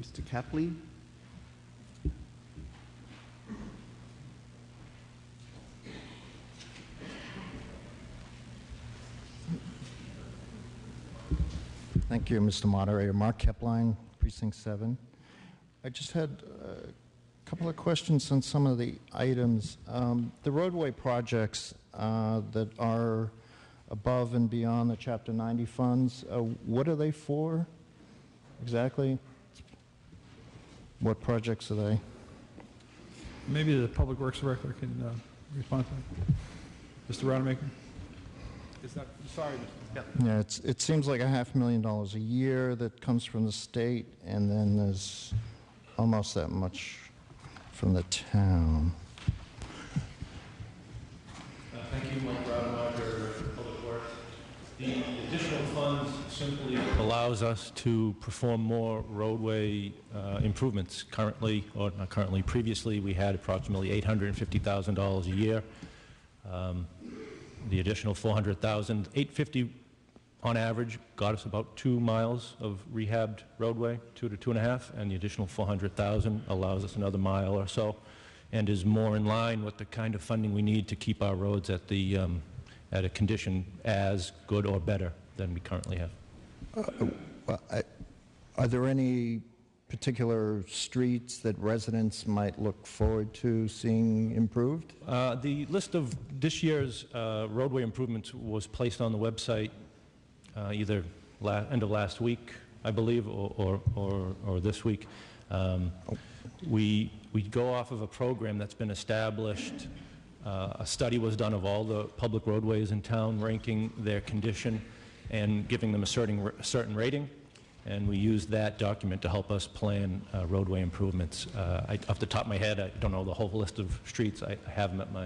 Mr. Kaplan? Thank you, Mr. Moderator. Mark Kepline, Precinct 7. I just had a couple of questions on some of the items. The roadway projects that are above and beyond the Chapter 90 funds, what are they for exactly? What projects are they? Maybe the Public Works Director can respond to that. Mr. Rodemaker? Is that, sorry, Mr. Yeah, it seems like $500,000 a year that comes from the state, and then there's almost that much from the town. Thank you, Mike Rodemaker, Public Works. The additional funds simply allows us to perform more roadway improvements. Currently, or not currently, previously we had approximately $850,000 a year. The additional $400,000, $850 on average, got us about 2 miles of rehabbed roadway, 2 to 2.5, and the additional $400,000 allows us another mile or so, and is more in line with the kind of funding we need to keep our roads at the at a condition as good or better than we currently have. Are there any particular streets that residents might look forward to seeing improved? The list of this year's roadway improvements was placed on the website either end of last week, I believe, or this week. We go off of a program that's been established. A study was done of all the public roadways in town, ranking their condition and giving them a certain rating. And we used that document to help us plan roadway improvements. Off the top of my head, I don't know the whole list of streets. I have them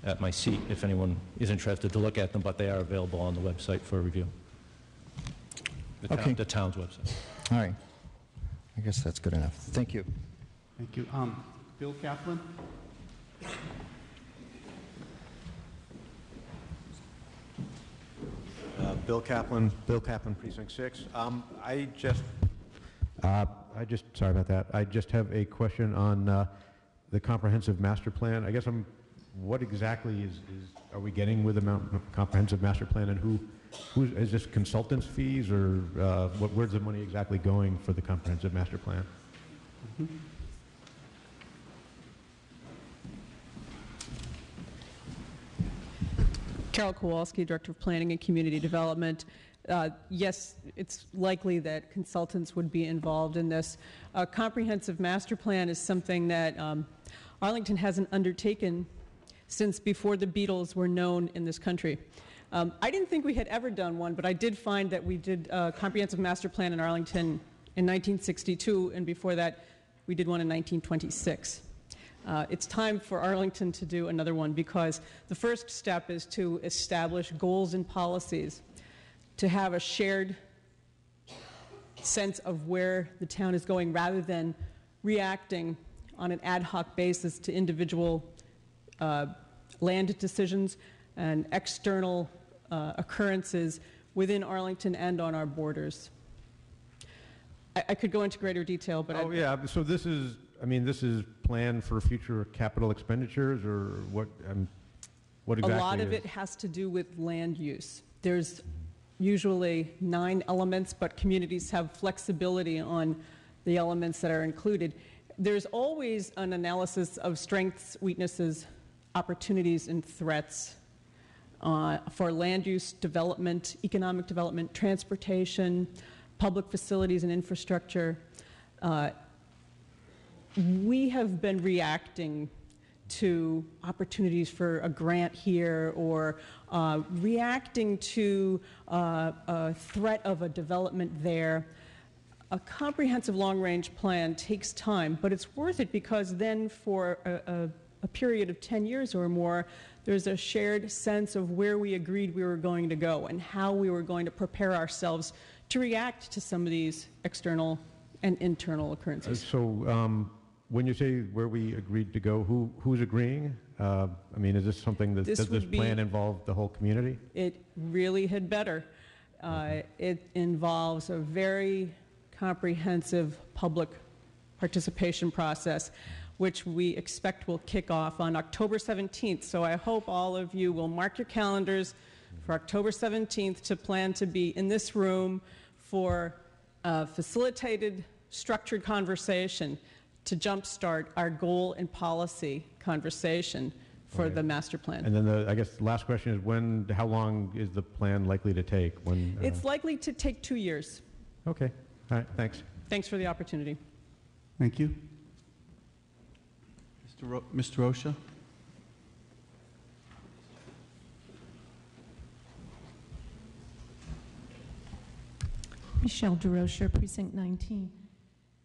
at my seat if anyone is interested to look at them, but they are available on the website for review. The town's website. All right. I guess that's good enough. Thank you. Thank you. Bill Kaplan? Bill Kaplan, Precinct 6. I just, sorry about that. I just have a question on the comprehensive master plan. I guess what exactly are we getting with the comprehensive master plan, and who is this consultants fees, or where's the money exactly going for the comprehensive master plan? Mm-hmm. Carol Kowalski, Director of Planning and Community Development. Yes, it's likely that consultants would be involved in this. A comprehensive master plan is something that Arlington hasn't undertaken since before the Beatles were known in this country. I didn't think we had ever done one, but I did find that we did a comprehensive master plan in Arlington in 1962, and before that we did one in 1926. It's time for Arlington to do another one, because the first step is to establish goals and policies, to have a shared sense of where the town is going rather than reacting on an ad hoc basis to individual land decisions and external occurrences within Arlington and on our borders. I could go into greater detail, but so this is planned for future capital expenditures, or what exactly? A lot of it has to do with land use. There's usually 9 elements, but communities have flexibility on the elements that are included. There's always an analysis of strengths, weaknesses, opportunities, and threats for land use development, economic development, transportation, public facilities and infrastructure. We have been reacting to opportunities for a grant here, or reacting to a threat of a development there. A comprehensive long-range plan takes time, but it's worth it, because then for a period of 10 years or more, there's a shared sense of where we agreed we were going to go and how we were going to prepare ourselves to react to some of these external and internal occurrences. When you say where we agreed to go, who's agreeing? Is this something that, does this plan involve the whole community? It really had better. It involves a very comprehensive public participation process, which we expect will kick off on October 17th. So I hope all of you will mark your calendars for October 17th to plan to be in this room for a facilitated, structured conversation to jumpstart our goal and policy conversation for the master plan. And then I guess the last question is how long is the plan likely to take? It's likely to take 2 years. Okay. All right. Thanks. Thanks for the opportunity. Thank you. Mr. Osha? Michelle DeRocher, Precinct 19.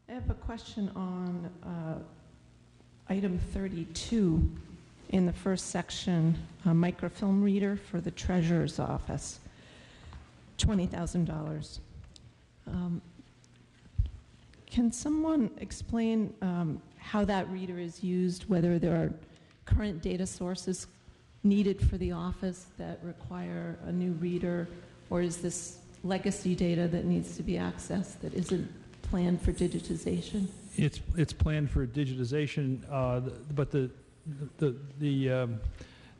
I have a question on item 32 in the first section, a microfilm reader for the treasurer's office, $20,000. Can someone explain how that reader is used, whether there are current data sources needed for the office that require a new reader, or is this legacy data that needs to be accessed that isn't planned for digitization? It's planned for digitization, but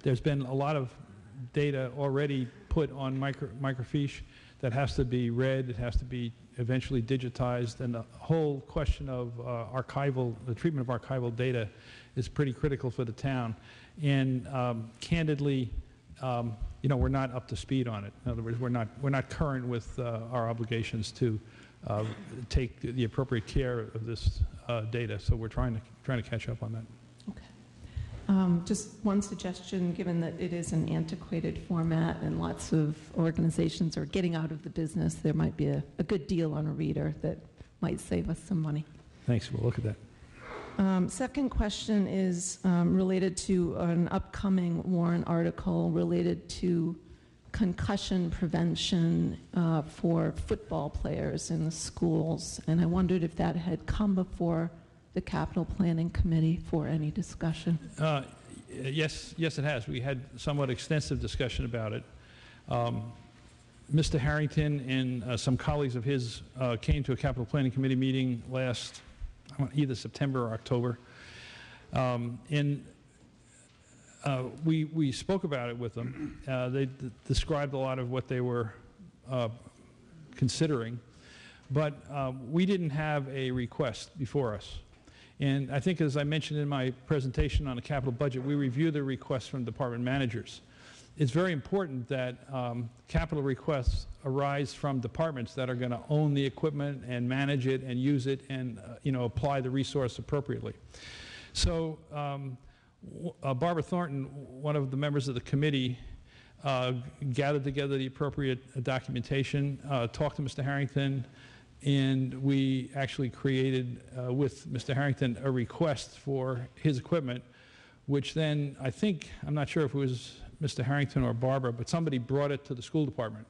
there's been a lot of data already put on microfiche that has to be read. It has to be eventually digitized, and the whole question of the treatment of archival data is pretty critical for the town. And candidly, we're not up to speed on it. In other words, we're not current with our obligations to take the appropriate care of this data. So we're trying to catch up on that. Okay. Just one suggestion, given that it is an antiquated format and lots of organizations are getting out of the business, there might be a good deal on a reader that might save us some money. Thanks. We'll look at that. Second question is related to an upcoming warrant article related to concussion prevention for football players in the schools. And I wondered if that had come before the Capital Planning Committee for any discussion. Yes, it has. We had somewhat extensive discussion about it. Mr. Harrington and some colleagues of his came to a Capital Planning Committee meeting last either September or October. We spoke about it with them. They described a lot of what they were considering, but we didn't have a request before us. And I think, as I mentioned in my presentation on the capital budget, we review the requests from department managers. It's very important that capital requests arise from departments that are going to own the equipment and manage it and use it and apply the resource appropriately. So Barbara Thornton, one of the members of the committee, gathered together the appropriate documentation, talked to Mr. Harrington, and we actually created with Mr. Harrington a request for his equipment, which then I'm not sure if it was Mr. Harrington or Barbara, but somebody brought it to the school department.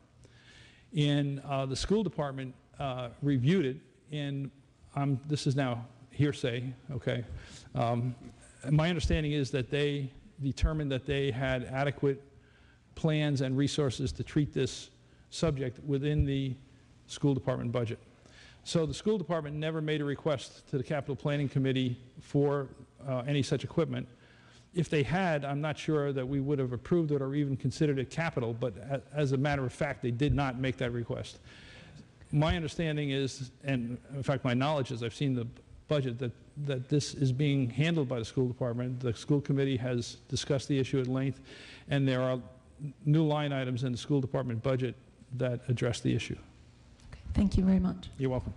And the school department reviewed it, and this is now hearsay, okay? My understanding is that they determined that they had adequate plans and resources to treat this subject within the school department budget. So the school department never made a request to the Capital Planning Committee for any such equipment. If they had, I'm not sure that we would have approved it or even considered it capital, but as a matter of fact, they did not make that request. My understanding is, and in fact my knowledge is, I've seen the budget, that this is being handled by the school department. The school committee has discussed the issue at length, and there are new line items in the school department budget that address the issue. Okay, thank you very much. You're welcome.